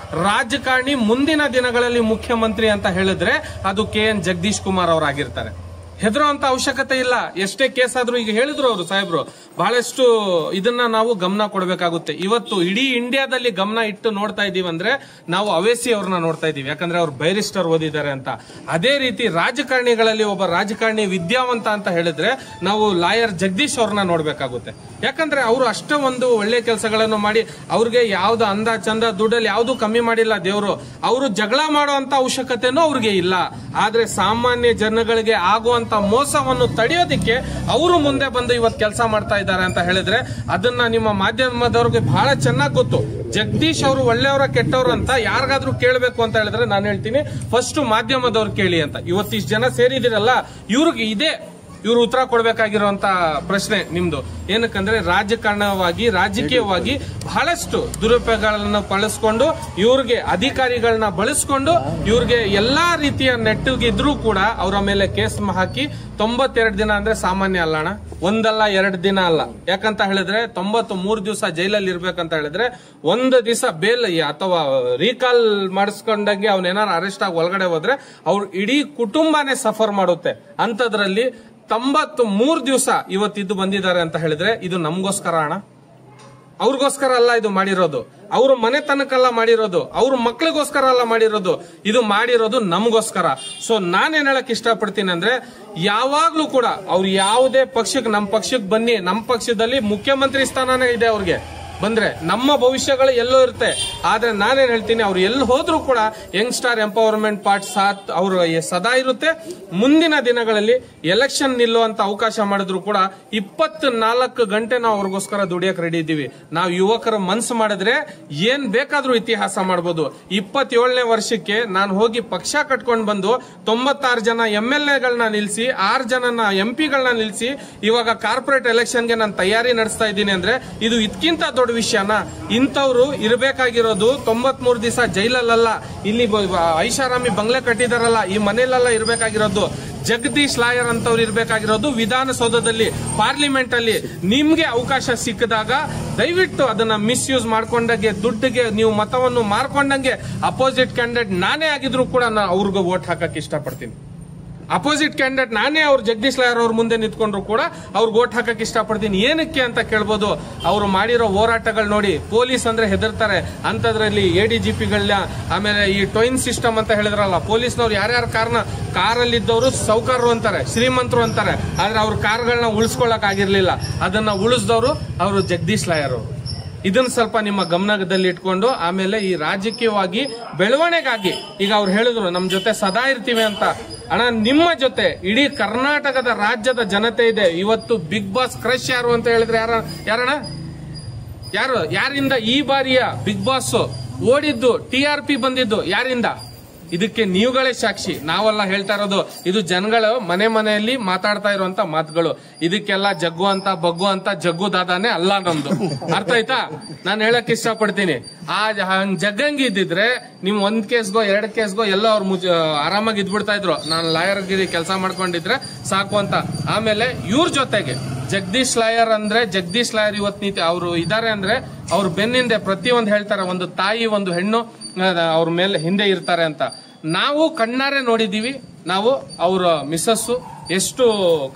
ರಾಜಕಾರಣಿ ಮುಂದಿನ ದಿನಗಳಲ್ಲಿ ಮುಖ್ಯಮಂತ್ರಿ ಅಂತ ಹೇಳಿದ್ರೆ ಅದು KN ಜಗದೀಶ್ ಕುಮಾರ್ ಅವರಾಗಿರ್ತಾರೆ. ಹೆದರುವಂತ ಅವಶ್ಯಕತೆ ಇಲ್ಲ. ಎಷ್ಟೇ ಕೇಸ್ ಆದ್ರೂ, ಈಗ ಹೇಳಿದ್ರು ಅವರು ಸಾಹೇಬ್ರು, ಬಹಳಷ್ಟು ಇದನ್ನ ನಾವು ಗಮನ ಕೊಡಬೇಕಾಗುತ್ತೆ. ಇವತ್ತು ಇಡೀ ಇಂಡಿಯಾದಲ್ಲಿ ಗಮನ ಇಟ್ಟು ನೋಡ್ತಾ ಇದೀವಿ ಅಂದ್ರೆ ನಾವು ಅವೇಸಿ ಅವ್ರನ್ನ ನೋಡ್ತಾ ಇದೀವಿ. ಯಾಕಂದ್ರೆ ಅವ್ರು ಬೈರಿಸ್ಟರ್ ಓದಿದ್ದಾರೆ ಅಂತ. ಅದೇ ರೀತಿ ರಾಜಕಾರಣಿಗಳಲ್ಲಿ ಒಬ್ಬ ರಾಜಕಾರಣಿ ವಿದ್ಯಾವಂತ ಅಂತ ಹೇಳಿದ್ರೆ ನಾವು ಲಾಯರ್ ಜಗದೀಶ್ ಅವ್ರನ್ನ ನೋಡ್ಬೇಕಾಗುತ್ತೆ. ಯಾಕಂದ್ರೆ ಅವರು ಅಷ್ಟ ಒಂದು ಒಳ್ಳೆ ಕೆಲಸಗಳನ್ನು ಮಾಡಿ, ಅವ್ರಿಗೆ ಯಾವ್ದು ಅಂದ ಚಂದ ದುಡ್ಡಲ್ಲಿ ಯಾವ್ದು ಕಮ್ಮಿ ಮಾಡಿಲ್ಲ ದೇವರು. ಅವರು ಜಗಳ ಮಾಡುವಂತ ಅವಶ್ಯಕತೆನೂ ಅವ್ರಿಗೆ ಇಲ್ಲ. ಆದ್ರೆ ಸಾಮಾನ್ಯ ಜನಗಳಿಗೆ ಆಗುವಂತ ಇರುವಂತ ಮೋಸವನ್ನು ತಡೆಯೋದಿಕ್ಕೆ ಅವರು ಮುಂದೆ ಬಂದು ಇವತ್ತು ಕೆಲಸ ಮಾಡ್ತಾ ಇದ್ದಾರೆ ಅಂತ ಹೇಳಿದ್ರೆ ಅದನ್ನ ನಿಮ್ಮ ಮಾಧ್ಯಮದವ್ರಿಗೆ ಬಹಳ ಚೆನ್ನಾಗಿ ಗೊತ್ತು. ಜಗದೀಶ್ ಅವರು ಒಳ್ಳೆಯವರ ಕೆಟ್ಟವರು ಅಂತ ಯಾರಿಗಾದ್ರೂ ಕೇಳಬೇಕು ಅಂತ ಹೇಳಿದ್ರೆ ನಾನು ಹೇಳ್ತೀನಿ ಫಸ್ಟ್ ಮಾಧ್ಯಮದವ್ರು ಕೇಳಿ ಅಂತ. ಇವತ್ತಿಷ್ಟು ಜನ ಸೇರಿದಿರಲ್ಲ, ಇವ್ರಿಗೆ ಇವ್ರು ಉತ್ತರ ಕೊಡ್ಬೇಕಾಗಿರುವಂತ ಪ್ರಶ್ನೆ ನಿಮ್ದು. ಏನಕ್ಕಂದ್ರೆ ರಾಜಕೀಯವಾಗಿ ಬಹಳಷ್ಟು ದುರುಪಯೋಗಗಳನ್ನ ಬಳಸ್ಕೊಂಡು ಇವ್ರಿಗೆ ಅಧಿಕಾರಿಗಳನ್ನ ಬಳಸ್ಕೊಂಡು ಇವ್ರಿಗೆ ಎಲ್ಲಾ ರೀತಿಯ ನೆಟ್ಟಿಗಿದ್ರೂ ಕೂಡ ಅವರ ಮೇಲೆ ಕೇಸ್ ಹಾಕಿ 92 ದಿನ ಅಂದ್ರೆ ಸಾಮಾನ್ಯ ಅಲ್ಲ ಅಣ್ಣ, ಒಂದಲ್ಲ 2 ದಿನ ಅಲ್ಲ. ಯಾಕಂತ ಹೇಳಿದ್ರೆ 93 ದಿವಸ ಜೈಲಲ್ಲಿ ಇರ್ಬೇಕಂತ ಹೇಳಿದ್ರೆ ಒಂದು ದಿವಸ ಬೇಲ್ ಅಥವಾ ರೀಕಾಲ್ ಮಾಡಿಸ್ಕೊಂಡಂಗೆ ಅವನೇನಾರು ಅರೆಸ್ಟ್ ಆಗಿ ಒಳಗಡೆ ಹೋದ್ರೆ ಅವ್ರ ಇಡೀ ಕುಟುಂಬನೇ ಸಫರ್ ಮಾಡುತ್ತೆ. ಅಂತದ್ರಲ್ಲಿ 93 ದಿವಸ ಇವತ್ತಿದ್ದು ಬಂದಿದ್ದಾರೆ ಅಂತ ಹೇಳಿದ್ರೆ ಇದು ನಮಗೋಸ್ಕರ ಅಣ್ಣ, ಅವ್ರಿಗೋಸ್ಕರ ಅಲ್ಲ ಇದು ಮಾಡಿರೋದು, ಅವ್ರ ಮನೆತನಕ್ಕೆಲ್ಲ ಮಾಡಿರೋದು, ಅವ್ರ ಮಕ್ಳಿಗೋಸ್ಕರ ಅಲ್ಲ ಮಾಡಿರೋದು, ಇದು ಮಾಡಿರೋದು ನಮಗೋಸ್ಕರ. ಸೊ ನಾನೇನ್ ಹೇಳಕ್ ಇಷ್ಟಪಡ್ತೀನಿ ಅಂದ್ರೆ ಯಾವಾಗ್ಲೂ ಕೂಡ ಅವ್ರು ಯಾವುದೇ ಪಕ್ಷಕ್ಕೆ, ನಮ್ಮ ಪಕ್ಷಕ್ಕೆ ಬನ್ನಿ, ನಮ್ಮ ಪಕ್ಷದಲ್ಲಿ ಮುಖ್ಯಮಂತ್ರಿ ಸ್ಥಾನನೇ ಇದೆ ಅವ್ರಿಗೆ ಬಂದ್ರೆ, ನಮ್ಮ ಭವಿಷ್ಯಗಳು ಎಲ್ಲೋ ಇರುತ್ತೆ. ಆದ್ರೆ ನಾನೇನ್ ಹೇಳ್ತೀನಿ, ಅವ್ರು ಎಲ್ಲಿ ಹೋದ್ರೂ ಕೂಡ ಯಂಗ್ಸ್ಟಾರ್ ಎಂಪವರ್ಮೆಂಟ್ ಪಾರ್ಟ್ ಸಾಥ್ ಅವರು ಸದಾ ಇರುತ್ತೆ. ಮುಂದಿನ ದಿನಗಳಲ್ಲಿ ಎಲೆಕ್ಷನ್ ನಿಲ್ಲುವಂತ ಅವಕಾಶ ಮಾಡಿದ್ರು ಕೂಡ 24 ಗಂಟೆ ನಾವು ಅವ್ರಿಗೋಸ್ಕರ ದುಡಿಯಕ್ ರೆಡಿ ಇದ್ದೀವಿ. ನಾವು ಯುವಕರ ಮನ್ಸು ಮಾಡಿದ್ರೆ ಏನ್ ಬೇಕಾದ್ರೂ ಇತಿಹಾಸ ಮಾಡ್ಬೋದು. 27ನೇ ವರ್ಷಕ್ಕೆ ನಾನು ಹೋಗಿ ಪಕ್ಷ ಕಟ್ಕೊಂಡು ಬಂದು 96 ಜನ MLAಗಳನ್ನ ನಿಲ್ಸಿ, 6 ಜನನ MP ಗಳನ್ನ ನಿಲ್ಸಿ ಇವಾಗ ಕಾರ್ಪೊರೇಟ್ ಎಲೆಕ್ಷನ್ಗೆ ನಾನು ತಯಾರಿ ನಡೆಸ್ತಾ ಇದ್ದೀನಿ ಅಂದ್ರೆ ಇದು ಇದಕ್ಕಿಂತ ದೊಡ್ಡ ವಿಷಯನ? ಇಂಥವ್ರು ಇರಬೇಕಾಗಿರೋದು 93 ದಿವಸ ಜೈಲಲ್ಲ, ಇಲ್ಲಿ ಐಷಾರಾಮಿ ಬಂಗ್ಲೆ ಕಟ್ಟಿದಾರಲ್ಲ ಈ ಮನೆಯಲ್ಲೆಲ್ಲ ಇರಬೇಕಾಗಿರೋದು. ಜಗದೀಶ್ ಲಾಯರ್ ಅಂತವ್ರು ಇರಬೇಕಾಗಿರೋದು ವಿಧಾನಸೌಧದಲ್ಲಿ, ಪಾರ್ಲಿಮೆಂಟ್ ಅಲ್ಲಿ. ನಿಮ್ಗೆ ಅವಕಾಶ ಸಿಕ್ಕಿದಾಗ ದಯವಿಟ್ಟು ಅದನ್ನ ಮಿಸ್ಯೂಸ್ ಮಾಡ್ಕೊಂಡಂಗೆ, ದುಡ್ಡಿಗೆ ನೀವು ಮತವನ್ನು ಮಾರ್ಕೊಂಡಂಗೆ ಅಪೋಸಿಟ್ ಕ್ಯಾಂಡಿಡೇಟ್ ನಾನೇ ಆಗಿದ್ರು ಕೂಡ ನಾನು ಅವ್ರಿಗೆ ವೋಟ್ ಹಾಕಕ್ ಇಷ್ಟಪಡ್ತೀನಿ. ಅಪೋಸಿಟ್ ಕ್ಯಾಂಡಿಡೇಟ್ ನಾನೇ ಅವ್ರು ಜಗದೀಶ್ ಲಾಯರ್ ಅವ್ರ ಮುಂದೆ ನಿಂತ್ಕೊಂಡ್ರು ಕೂಡ ಅವ್ರಿಗೆ ವೋಟ್ ಹಾಕಕ್ ಇಷ್ಟಪಡ್ತೀನಿ. ಏನಕ್ಕೆ ಅಂತ ಕೇಳ್ಬೋದು. ಅವ್ರು ಮಾಡಿರೋ ಹೋರಾಟಗಳು ನೋಡಿ, ಪೊಲೀಸ್ ಅಂದ್ರೆ ಹೆದರ್ತಾರೆ. ಅಂತದ್ರಲ್ಲಿ ADGPಗಳನ್ನ, ಆಮೇಲೆ ಈ ಟೊಯಿನ್ ಸಿಸ್ಟಮ್ ಅಂತ ಹೇಳಿದ್ರಲ್ಲ, ಪೊಲೀಸ್ನವ್ರು ಯಾರ್ಯಾರ ಕಾರಲ್ಲಿದ್ದವರು ಸೌಕರ್ಯರು ಅಂತಾರೆ, ಶ್ರೀಮಂತರು ಅಂತಾರೆ. ಆದ್ರೆ ಅವ್ರ ಕಾರ್ಗಳನ್ನ ಉಳಿಸ್ಕೊಳಕ್ ಆಗಿರ್ಲಿಲ್ಲ. ಅದನ್ನ ಉಳಿಸಿದವರು ಅವರು ಜಗದೀಶ್ ಲಾಯರ್ ಅವರು. ಇದನ್ನ ಸ್ವಲ್ಪ ನಿಮ್ಮ ಗಮನದಲ್ಲಿ ಇಟ್ಕೊಂಡು, ಆಮೇಲೆ ಈ ರಾಜಕೀಯವಾಗಿ ಬೆಳವಣಿಗೆಗಾಗಿ ಈಗ ಅವ್ರು ಹೇಳಿದ್ರು ನಮ್ ಜೊತೆ ಸದಾ ಇರ್ತೀವಿ ಅಂತ. ಅಣ್ಣ, ನಿಮ್ಮ ಜೊತೆ ಇಡೀ ಕರ್ನಾಟಕದ ರಾಜ್ಯದ ಜನತೆ ಇದೆ. ಇವತ್ತು ಬಿಗ್ ಬಾಸ್ ಕ್ರಶ್ ಯಾರು ಅಂತ ಹೇಳಿದ್ರೆ ಯಾರಣ್ಣ? ಯಾರಿಂದ ಈ ಬಾರಿಯ ಬಿಗ್ ಬಾಸ್ ಓಡಿದ್ದು, TRP ಬಂದಿದ್ದು ಯಾರಿಂದ? ಇದಕ್ಕೆ ನೀವುಗಳೇ ಸಾಕ್ಷಿ, ನಾವೆಲ್ಲ ಹೇಳ್ತಾ ಇರೋದು. ಇದು ಜನಗಳು ಮನೆಯಲ್ಲಿ ಮಾತಾಡ್ತಾ ಇರುವಂತ ಮಾತುಗಳು. ಇದಕ್ಕೆಲ್ಲ ಜಗ್ಗು ಅಂತ ಬಗ್ಗು ಅಂತ ಜಗ್ಗು ದಾದಾನೇ ಅಲ್ಲ ನಮ್ದು. ಅರ್ಥ ಆಯ್ತಾ? ನಾನು ಹೇಳಕ್ ಇಷ್ಟಪಡ್ತೀನಿ. ಆ ಜಗ್ಗಂಗಿ ಇದ್ದಿದ್ರೆ ನಿಮ್ 1 ಕೇಸ್ಗೋ 2 ಕೇಸ್ಗೋ ಎಲ್ಲ ಅವ್ರು ಆರಾಮಾಗಿ ಇದ್ಬಿಡ್ತಾ ಇದ್ರು. ನಾನು ಲಾಯರ್ಗಿರಿ ಕೆಲಸ ಮಾಡ್ಕೊಂಡಿದ್ರೆ ಸಾಕು ಅಂತ. ಆಮೇಲೆ ಇವ್ರ ಜೊತೆಗೆ ಜಗದೀಶ್ ಲಾಯರ್ ಅಂದ್ರೆ, ಜಗದೀಶ್ ಲಾಯರ್ ಇವತ್ ನೀತಿ ಅವರು ಇದಾರೆ ಅಂದ್ರೆ ಅವ್ರ ಬೆನ್ನಿಂದೆ ಪ್ರತಿಯೊಂದು ಹೇಳ್ತಾರೆ. ಒಂದು ತಾಯಿ, ಒಂದು ಹೆಣ್ಣು ಅವ್ರ ಮೇಲೆ ಹಿಂದೆ ಇರ್ತಾರೆ ಅಂತ ನಾವು ಕಣ್ಣಾರೆ ನೋಡಿದೀವಿ. ನಾವು ಅವರ ಮಿಸ್ಸಸ್ಸು ಎಷ್ಟು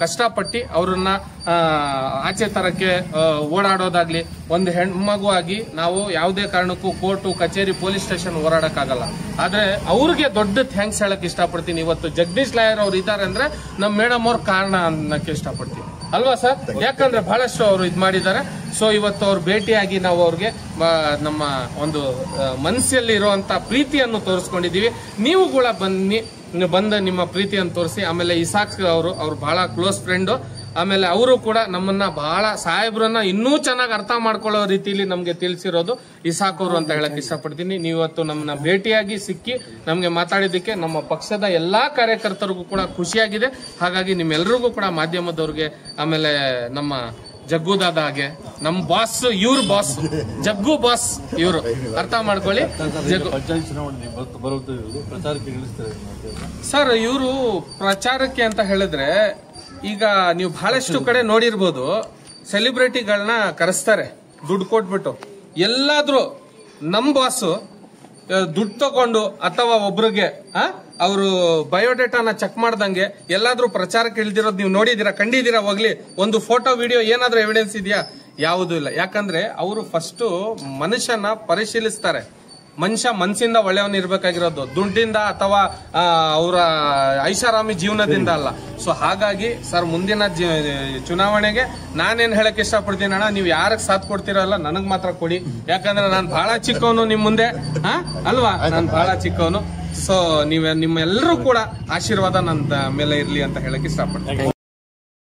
ಕಷ್ಟಪಟ್ಟು ಅವ್ರನ್ನ ಆಚೆ ತರಕ್ಕೆ ಓಡಾಡೋದಾಗ್ಲಿ, ಒಂದು ಹೆಣ್ಮಗು ಆಗಿ ನಾವು ಯಾವುದೇ ಕಾರಣಕ್ಕೂ ಕೋರ್ಟು, ಕಚೇರಿ, ಪೊಲೀಸ್ ಸ್ಟೇಷನ್ ಓಡಾಡಕ್ಕಾಗಲ್ಲ. ಆದ್ರೆ ಅವ್ರಿಗೆ ದೊಡ್ಡ ಥ್ಯಾಂಕ್ಸ್ ಹೇಳಕ್ ಇಷ್ಟಪಡ್ತೀನಿ. ಇವತ್ತು ಜಗದೀಶ್ ಲಾಯರ್ ಅವ್ರು ಇದ್ದಾರೆ ಅಂದ್ರೆ ನಮ್ಮ ಮೇಡಮ್ ಅವ್ರ ಕಾರಣ ಅನ್ನಕ್ಕೆ ಇಷ್ಟಪಡ್ತೀನಿ, ಅಲ್ವಾ ಸರ್? ಯಾಕಂದ್ರೆ ಬಹಳಷ್ಟು ಅವರು ಇದ್ ಮಾಡಿದ್ದಾರೆ. ಸೊ ಇವತ್ತು ಅವ್ರು ಭೇಟಿಯಾಗಿ ನಾವು ಅವ್ರಿಗೆ ನಮ್ಮ ಒಂದು ಮನಸ್ಸಲ್ಲಿ ಇರುವಂತ ಪ್ರೀತಿಯನ್ನು ತೋರಿಸ್ಕೊಂಡಿದೀವಿ. ನೀವು ಕೂಡ ಬಂದ ನಿಮ್ಮ ಪ್ರೀತಿಯನ್ನು ತೋರಿಸಿ. ಆಮೇಲೆ ಇಸಾಕ್ ಅವ್ರು ಬಹಳ ಕ್ಲೋಸ್ ಫ್ರೆಂಡು. ಆಮೇಲೆ ಅವರು ಕೂಡ ನಮ್ಮನ್ನ ಬಹಳ ಸಾಹೇಬ್ರನ್ನ ಇನ್ನೂ ಚೆನ್ನಾಗಿ ಅರ್ಥ ಮಾಡ್ಕೊಳ್ಳೋ ರೀತಿಯಲ್ಲಿ ನಮ್ಗೆ ತಿಳಿಸಿರೋದು ಇಸಾಕ್ ಅವರು ಅಂತ ಹೇಳಕ್ ಇಷ್ಟಪಡ್ತೀನಿ. ನೀವತ್ತು ನಮ್ಮನ್ನ ಭೇಟಿಯಾಗಿ ಸಿಕ್ಕಿ ನಮ್ಗೆ ಮಾತಾಡಿದ್ದಕ್ಕೆ ನಮ್ಮ ಪಕ್ಷದ ಎಲ್ಲಾ ಕಾರ್ಯಕರ್ತರಿಗೂ ಕೂಡ ಖುಷಿಯಾಗಿದೆ. ಹಾಗಾಗಿ ನಿಮ್ಮೆಲ್ಲರಿಗೂ ಕೂಡ ಮಾಧ್ಯಮದವ್ರಿಗೆ, ಆಮೇಲೆ ನಮ್ಮ ಜಗ್ಗು ದಾದಾಗೆ, ನಮ್ ಬಾಸ್, ಇವ್ರ ಬಾಸ್ ಜಗ್ಗು ಬಾಸ್, ಇವರು ಅರ್ಥ ಮಾಡ್ಕೊಳ್ಳಿ. ಸರ್, ಇವರು ಪ್ರಚಾರಕ್ಕೆ ಅಂತ ಹೇಳಿದ್ರೆ ಈಗ ನೀವು ಬಹಳಷ್ಟು ಕಡೆ ನೋಡಿರ್ಬೋದು, ಸೆಲೆಬ್ರಿಟಿಗಳನ್ನ ಕರೆಸ್ತಾರೆ ದುಡ್ಡು ಕೊಟ್ಬಿಟ್ಟು. ಎಲ್ಲಾದ್ರೂ ನಮ್ ಬಾಸು ದುಡ್ಡು ತಗೊಂಡು ಅಥವಾ ಒಬ್ರಿಗೆ ಅವರು ಬಯೋಡೇಟಾನ ಚೆಕ್ ಮಾಡ್ದಂಗೆ ಎಲ್ಲಾದ್ರೂ ಪ್ರಚಾರಕ್ಕೆ ಇಳ್ದಿರೋದು ನೀವು ನೋಡಿದೀರಾ, ಕಂಡಿದ್ದೀರಾ? ಹೋಗ್ಲಿ, ಒಂದು ಫೋಟೋ ವಿಡಿಯೋ ಏನಾದ್ರೂ ಎವಿಡೆನ್ಸ್ ಇದೆಯಾ? ಯಾವುದೂ ಇಲ್ಲ. ಯಾಕಂದ್ರೆ ಅವರು ಫಸ್ಟ್ ಮನುಷ್ಯನ ಪರಿಶೀಲಿಸ್ತಾರೆ. ಮನುಷ್ಯ ಮನಸ್ಸಿಂದ ಒಳ್ಳೆಯವನ್ ಇರ್ಬೇಕಾಗಿರೋದು, ದುಡ್ಡಿಂದ ಅಥವಾ ಅವರ ಐಷಾರಾಮಿ ಜೀವನದಿಂದ ಅಲ್ಲ. ಸೊ ಹಾಗಾಗಿ ಸರ್, ಮುಂದಿನ ಚುನಾವಣೆಗೆ ನಾನೇನ್ ಹೇಳಕ್ ಇಷ್ಟಪಡ್ತೀನಿ ಅಣ್ಣ, ನೀವು ಯಾರಿಗೆ ಸಾಥ್ ಕೊಡ್ತೀರಲ್ಲ ನನಗ್ ಮಾತ್ರ ಕೊಡಿ. ಯಾಕಂದ್ರೆ ನಾನು ಬಹಳ ಚಿಕ್ಕವನು ನಿಮ್ ಮುಂದೆ, ಅಲ್ವಾ? ನಾನು ಬಹಳ ಚಿಕ್ಕವನು. ಸೊ ನಿಮ್ಮೆಲ್ಲರೂ ಕೂಡ ಆಶೀರ್ವಾದ ನನ್ನ ಮೇಲೆ ಇರ್ಲಿ ಅಂತ ಹೇಳಕ್ ಇಷ್ಟಪಡ್ತೀನಿ.